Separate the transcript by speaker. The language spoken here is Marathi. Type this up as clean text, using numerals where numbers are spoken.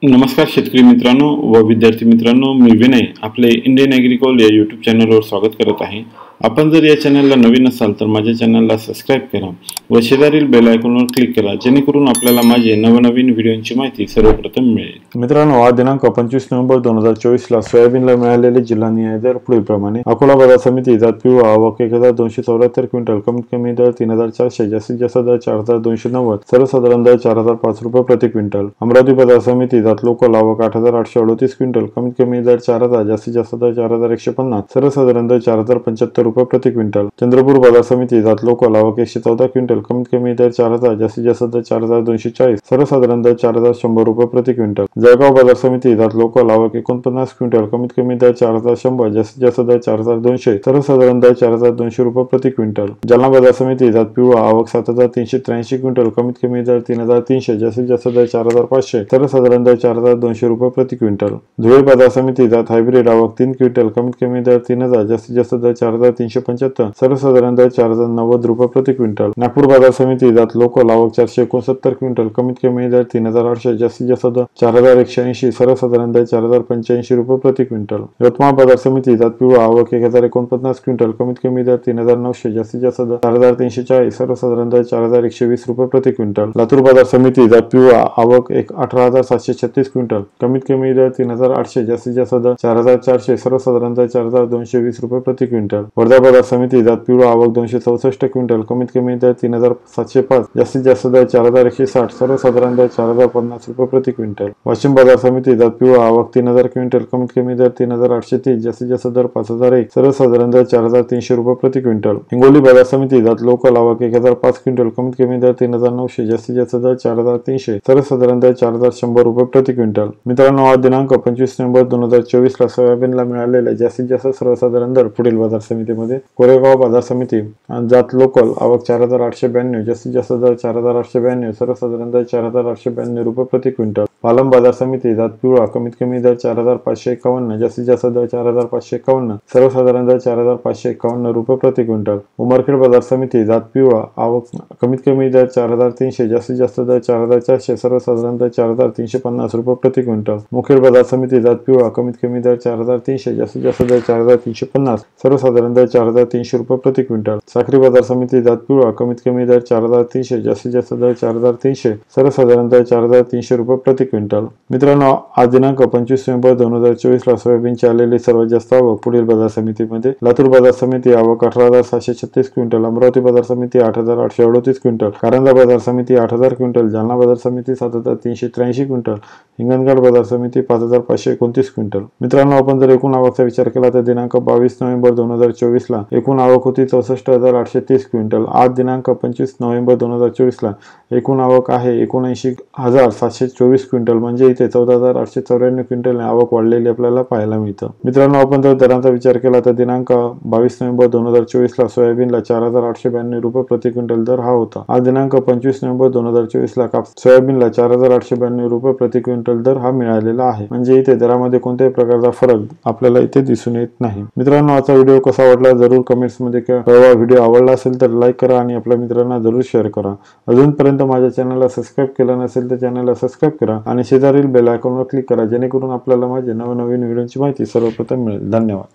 Speaker 1: नमस्कार शेतकरी मित्रांनो व विद्यार्थी मित्रांनो, मी विनय आपले इंडियन ॲग्रिकॉल या यूट्यूब चॅनलवर स्वागत करत आहे। आपण जर या चॅनलला नवीन असाल तर माझ्या चॅनलला सबस्क्राइब करा व शेजारील बेल आयकॉनवर क्लिक करा, जेणेकरून आपल्याला माझे नवनवीन व्हिडिओंची माहिती सर्वप्रथम मिळेल। मित्रांनो, आज दिनांक 25 नोव्हेंबर 2024 ला सोयाबीनला मिळालेले जिल्हा दर पुढीलप्रमाणे: अकोला बाजार समिती जात पिवळा आवक 1274 क्विंटल, कमीत कमी दर 3400, जास्तीत जास्त दर 4290, सर्वसाधारण दर 4005 रुपये प्रति क्विंटल। अमरावती बाजार समिती जात लोकल आवक 8838 क्विंटल, कमीत कमी दर 4000, जास्तीत जास्त दर 4150, सर्वसाधारण दर 4075 रुपये प्रति क्विंटल। चंद्रपूर बाजार समिती जात लोकल आवक 114 क्विंटल, कमीत कमी दर 4000, जास्तीत जास्त दर 4240, सर्वसाधारण दर 4100 रुपये प्रति क्विंटल। जळगाव बाजार समिती जात लोकल आवक 49 क्विंटल, कमीत कमी दर 4100, जास्तीत जास्त दर 4200, सर्वसाधारण दर 4200 रुपये प्रति क्विंटल। जालना बाजार समिती जात पिवळा आवक 7383 क्विंटल, कमीत कमी दर 3300, जास्तीत जास्त दर 4500, सर्वसाधारण दर 4200 रुपये प्रति क्विंटल। धुळे बाजार समिती जात हायब्रिड आवक 3 क्विंटल, कमीत कमी दर 3000, जास्तीत जास्त दर 4375, सर्वसाधारण दर 4090 रुपये प्रति क्विंटल। नागपूर बाजार समिती जात लोकल आवक 469 क्विंटल, कमीत कमी दर 3800, जास्तीत जास्त दर 4180, सर्वसाधारण दर 4085 रुपये प्रति क्विंटल। यवतमाळ बाजार समिती जात पिवळा आवक 1049 क्विंटल, कमीत कमी दर 3900, जास्तीत जास्त दर 4340, सर्वसाधारण दर 4120 रुपये प्रति क्विंटल। लातूर बाजार समिती जात पिवळा आवक 18736 क्विंटल, कमीत कमी दर 3800, जास्तीत जास्त दर 4400, सर्वसाधारण दर 4220 रुपये प्रति क्विंटल। वर्धा बाजार समिती जात पिवळा आवक 264 क्विंटल, कमीत कमी दर 3705, जास्तीत जास्त दर 4160, सर्वसाधारण दर 4050 रुपये प्रति क्विंटल। वाशिम बाजार समिती जात पिवळा आवक 3000 क्विंटल, कमीत कमी दर 3830, जास्तीत जास्त दर 5001, सर्वसाधारण दर 4300 रुपये प्रति क्विंटल। हिंगोली बाजार समिती जात लोकल आवक 1005 क्विंटल, कमीत कमी दर 3900, जास्तीत जास्त दर 4300, सर्वसाधारण दर 4100 रुपये प्रति क्विंटल। मित्रांनो, आज दिनांक 25 नोव्हेंबर 2024 ला सोयाबीनला मिळालेले जास्तीत जास्त सर्वसाधारण दर पुढील बाजार समितीमध्ये: कोरेगाव बाजार समिती जात लोकल आवक 4892, जास्तीत जास्त दर 4892, सर्वसाधारण दर 4892 रुपये प्रति क्विंटल। पालम बाजार समिती जात पिवळा कमीत कमी दर 4551, जास्तीत जास्त दर 4551, सर्वसाधारण दर 4551 रुपये प्रति क्विंटल। उमरखेड बाजार समिती जात पिवळा आवक कमीत कमी दर 4300, जास्तीत जास्त दर 4400, सर्वसाधारण दर 4350 रुपये प्रति क्विंटल। मुखेड बाजार समिती जात पिवळा कमीत कमी दर 4300, जास्तीत जास्त दर 4350, सर्वसाधारण दर 4300 रुपये प्रति क्विंटल। साखरी बाजार समिती जात पिवळा कमीत कमी दर 4300, जास्तीत जास्त दर 4300, सर्वसाधारण दर 4300 रुपये प्रति क्विंटल। मित्रांनो, आज दिनांक 25 नोव्हेंबर 2024 ला सोयाबीनची आलेली सर्वात जास्त आवक पुढील बाजार समितीमध्ये: लातूर बाजार समिती आवक 18736 क्विंटल, अमरावती बाजार समिती 8838 क्विंटल, कारंजा बाजार समिती 8000 क्विंटल, जालना बाजार समिती 7383 क्विंटल, हिंगणघाट बाजार समिती 5529 क्विंटल। मित्रांनो, आपण जर एकूण आवकचा विचार केला तर दिनांक 22 नोव्हेंबर 2024 ला एकूण आवक होती 64830 क्विंटल। आज दिनांक 25 नोव्हेंबर 2024 ला एकूण आवक आहे 79724 क्विंटल, म्हणजे इथे 14894 क्विंटल आवक वाढलेली आपल्याला पाहायला मिळतं। मित्रांनो, आपण जर दरांचा विचार केला तर दिनांक 22 नोव्हेंबर 2024 ला सोयाबीनला 4892 रुपये प्रति क्विंटल दर हा होता। आज दिनांक 25 नोव्हेंबर 2024 ला सोयाबीनला 4892 रुपये प्रति क्विंटल दर हा मिळालेला आहे, म्हणजे इथे दरामध्ये कोणत्याही प्रकारचा फरक आपल्याला इथे दिसून येत नाही। मित्रांनो, आजचा व्हिडिओ कसा वाटला जरूर कमेंट्स मध्ये कळवा। व्हिडिओ आवडला असेल तर लाईक करा आणि आपल्या मित्रांना जरूर शेअर करा। अजूनपर्यंत माझ्या चॅनलला सबस्क्राइब केलं नसेल तर चॅनलला सबस्क्राइब करा आणि शेजारील बेल आयकॉनवर क्लिक करा, जेणेकरून आपल्याला माझे नवनवीन व्हिडिओची माहिती सर्वप्रथम मिळेल। धन्यवाद।